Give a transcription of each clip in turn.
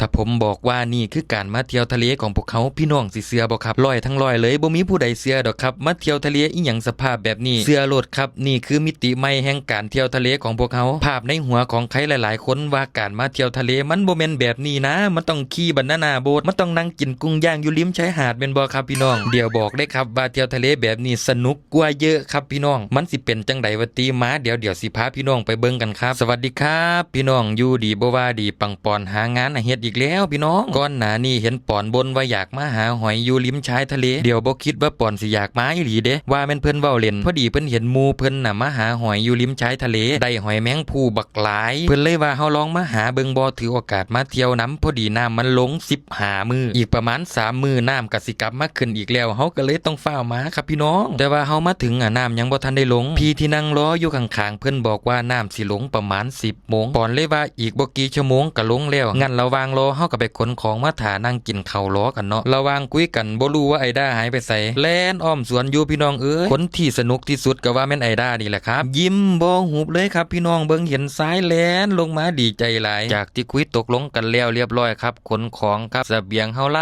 ถ้าผมบอกว่านี่คือการมาเที่ยวทะเลของพวกเขาพี่น้องสิเชื่อบ่ครับร้อยทั้งร้อยเลยบ่มีผู้ใดเชื่อดอกครับมาเที่ยวทะเลอีหยังสภาพแบบนี้เชื่อโลดครับนี่คือมิติใหม่แห่งการเที่ยวทะเลของพวกเขาภาพในหัวของใครหลายๆคนว่าการมาเที่ยวทะเลมันบ่แม่นแบบนี้นะมันต้องขี่บานาน่าโบ๊ทมันต้องนั่งกินกุ้งย่างอยู่ริมชายหาดแม่นบ่ครับพี่น้องเดี๋ยวบอกได้ครับว่าเที่ยวทะเลแบบนี้สนุกกว่าเยอะครับพี่น้องมันสิเป็นจังไดวะตีมาเดี๋ยวสิพาพี่น้องไปเบิ่งกันครับสวัสดีครับพี่น้องอยู่ดีบ่ว่าดีปังปอนหางานเฮ็ดอีกแล้วพี่น้องก่อนหน้านี้เห็นปอนบ่นว่าอยากมาหาหอยอยู่ริมชายทะเลเดี๋ยวบ่คิดว่าปอนสิอยากมาอีหลีเด้ว่าแม่นเพิ่นเว้าเล่นพอดีเพิ่นเห็นหมู่เพิ่นน่ะมาหาหอยอยู่ริมชายทะเลได้หอยแมงภู่บักหลายเพิ่นเลยว่าเฮาลองมาหาเบิ่งบ่ถือโอกาสมาเที่ยวน้ำพอดีน้ำมันลง15มื้ออีกประมาณ3มื้อน้ำก็สิกลับมาขึ้นอีกแล้วเฮาก็เลยต้องฟ้าวมาครับพี่น้องแต่ว่าเฮามาถึงน้ำยังบ่ทันได้ลงพี่ที่นั่งรออยู่ข้างๆเพิ่นบอกว่าน้ำสิลงประมาณ10 โมงปอนเลยว่าอีกบ่กี่ชั่วโมงก็ลงแล้วงั้นระหว่างรอเฮาก็ไปขนของมาถ่านั่งกินข้าวรอกันเนาะระหว่างคุยกันบ่รู้ว่าไอ้ด้าหายไปไสแล่นอ้อมสวนอยู่พี่น้องเอ้ยคนที่สนุกที่สุดก็ว่าแม่นไอ้ด้านี่แหละครับยิ้มบ่หุบเลยครับพี่น้องเบิ่งเห็นสายแล่นลงมาดีใจหลายจากที่คุยตกลงกันแล้วเรียบร้อยครับขนของครับเสบียงเฮาห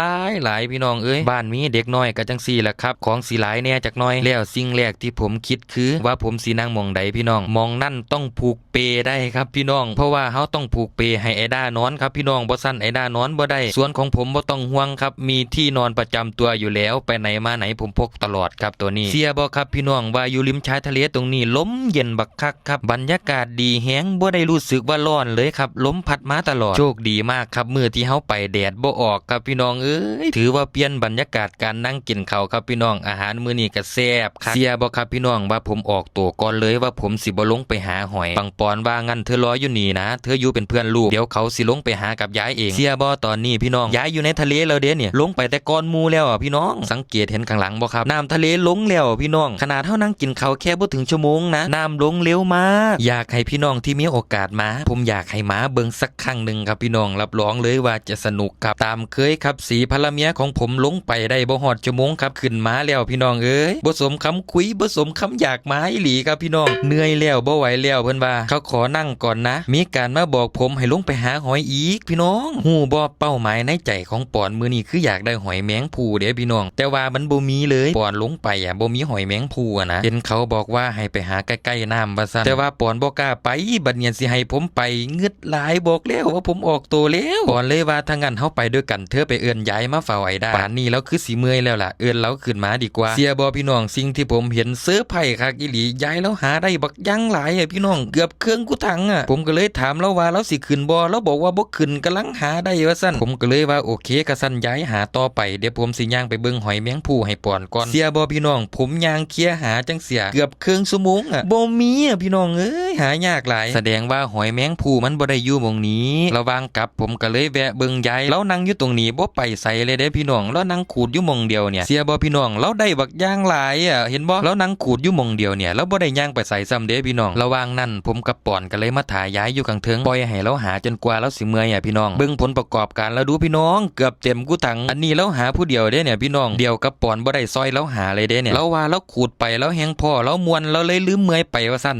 ลายพี่น้องเอ้ยบ้านมีเด็กน้อยก็จังซี่แหละครับของสิหลายแน่จักหน่อยแล้วสิ่งแรกที่ผมคิดคือว่าผมสินั่งมองใดพี่น้องมองนั่นต้องผูกเปได้ครับพี่น้องเพราะว่าเฮาต้องผูกเปให้ไอ้ด้านอนครับพี่น้องบ่ซั่นไอ้ด้านอนบ่ได้ส่วนของผมบ่ต้องห่วงครับมีที่นอนประจำตัวอยู่แล้วไปไหนมาไหนผมพกตลอดครับตัวนี้เสียบ่ครับพี่น้องว่าอยู่ริมชายทะเลตรงนี้ลมเย็นบักคักครับบรรยากาศดีแฮงบ่ได้รู้สึกว่าร้อนเลยครับลมพัดมาตลอดโชคดีมากครับมื้อที่เฮาไปแดดบ่ออกครับพี่น้องเอ้ยถือว่าเปลี่ยนบรรยากาศการนั่งกินข้าวครับพี่น้องอาหารมื้อนี้ก็แซ่บครับเสียบ่ครับพี่น้องว่าผมออกตัวก่อนเลยว่าผมสิบ่ลงไปหาหอยปังปอนว่างั้นเธอรออยู่นี่นะเธออยู่เป็นเพื่อนลูกเดี๋ยวเขาสิลงไปหากับยายเองเสียบ่ตอนนี้พี่น้องยายอยู่ในทะเลแล้วเด้เนี่ยลงไปแต่ก่อนหมู่แล้วพี่น้องสังเกตเห็นข้างหลังบ่ครับน้ำทะเลลงแล้วพี่น้องขนาดเฮานั่งกินข้าวแค่บ่ถึงชั่วโมงนะน้ำลงเร็วมากอยากให้พี่น้องที่มีโอกาสมาผมอยากให้มาเบิ่งสักครั้งหนึ่งครับพี่น้องรับรองเลยว่าจะสนุกครับตามเคยครับสีพลเมียของผมลงไปได้บ่ฮอดชั่วโมงครับขึ้นมาแล้วพี่น้องเอ้ยบ่สมคำคุยบ่สมคำอยากมาอีหลีครับพี่น้องเหนื่อยแล้วบ่ไหวแล้วเพิ่นว่าเขาขอนั่งก่อนนะมีการมาบอกผมให้ลงไปหาหอยอีกพี่น้องฮู้บ่เป้าหมายในใจของปอนมื้อนี้คืออยากได้หอยแมงภู่เด้พี่น้องแต่ว่ามันบ่มีเลยปอนลงไปบ่มีหอยแมงภู่นะเห็นเขาบอกว่าให้ไปหาใกล้ๆน้ำว่าซั่นแต่ว่าปอนบ่กล้าไปบัดเนี่ยสิให้ผมไปเงึดหลายบอกแล้วว่าผมออกตัวแล้วปอนเลยว่าถ้างั้นเฮาไปด้วยกันเธอไปเอื้อนย้ายมาเฝ้าไอ้ได้ป่านนี้แล้วคือสิเมื่อยแล้วล่ะเอื้อนเราขึ้นมาดีกว่าเสียบ่พี่น้องสิ่งที่ผมเห็นเสื้อไผ่คักอีหลีย้ายแล้วหาได้บักยังหลายพี่น้องเกือบเครื่องกูถังผมก็เลยถามแล้วว่าแล้วสิขึ้นบ่แล้วบอกว่าบ่ขึ้นกำลังหาได้ว่าซั่นผมก็เลยว่าโอเคก็ซั่นย้ายหาต่อไปเดี๋ยวผมสิย่างไปเบิ่งหอยแมงภู่ให้ปอนก่อนเสียบ่พี่น้องผมย่างเคลียร์หาจังเสียเกือบครึ่งชั่วโมงบ่มีพี่น้องเอ้ยหายากหลายแสดงว่าหอยแมงภู่มันบ่ได้อยู่หม้องนี้ระหว่างกลับผมก็เลยแวะเบิ่งยายแล้วนั่งอยู่ตรงนี้บ่ไปไสเลยเด้พี่น้องแล้วนั่งขูดอยู่หม้องเดียวเนี่ยเสียบ่พี่น้องเราได้บักย่างหลายเห็นบ่แล้วนั่งขูดอยู่หม้องเดียวเนี่ยแล้วบ่ได้ย่างไปไสซ้ำเด้พี่น้องระหว่างนั้นผมกับปอนก็เลยมาถ่ายย้ายอยู่ข้างเทิงปล่อยให้เราหาจนกว่าเราสิเมื่อยพี่น้องเบิ่งผลประกอบการแล้วดูพี่น้องเกือบเต็มกูถังอันนี้เราหาผู้เดียวเด้เนี่ยพี่น้องเดียวกับปอนบ่ได้ซอยเราหาเลยเด้เนี่ยเราว่าเราขูดไปแล้วแฮงพอเรามวนเราเลยลืมเมื่อยไปว่าซั่น